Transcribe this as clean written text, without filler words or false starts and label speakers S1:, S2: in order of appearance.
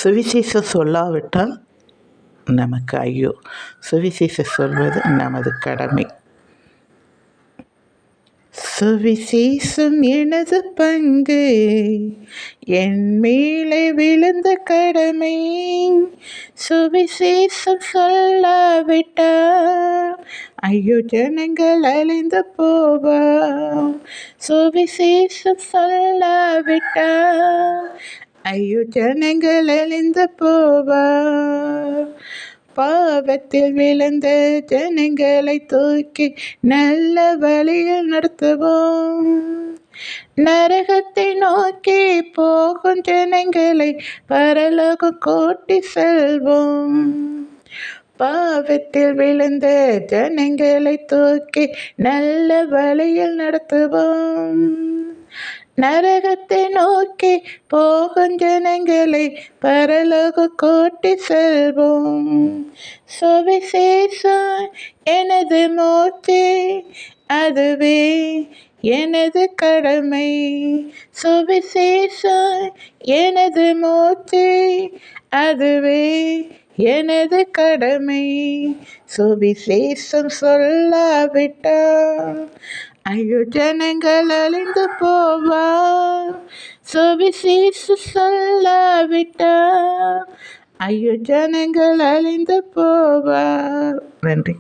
S1: சுவிசேஷம் சொல்லாவிட்டால் நமக்கு ஐயோ. சுவிசேஷம் சொல்வது நமது கடமை. சுவிசேஷம் எனது பங்கு, என் மேலே விழுந்த கடமை. சுவிசேஷம் சொல்லாவிட்டால் ஐயோ ஜனங்கள் அழிந்து போவார். சுவிசேஷம் சொல்லாவிட்டால் ஐயோ ஜனங்கள் அழிந்து போவார். பாவத்தில் விழுந்த ஜனங்களை தூக்கி நல்ல வழியில் நடத்துவோம். நரகத்தை நோக்கி போகும் ஜனங்களை பரலோகம் கூட்டி செல்வோம். பாவத்தில் விழுந்த ஜனங்களை தூக்கி நல்ல வழியில் நடத்துவோம். நரகத்தை நோக்கி போகும் ஜனங்களை பரலோக கூட்டி செல்வோம். சுவிசேஷம் எனது மூச்சு, அதுவே எனது கடமை. சுவிசேஷம் எனது மூச்சு, அதுவே எனது கடமை. சுவிசேஷம் சொல்லாவிட்டால் ஐயோ ஜனங்கள் அழிந்து போவார். சுவிசேஷம் சொல்லாவிட்டால் ஐயோ ஜனங்கள் அழிந்து போவார். நன்றி.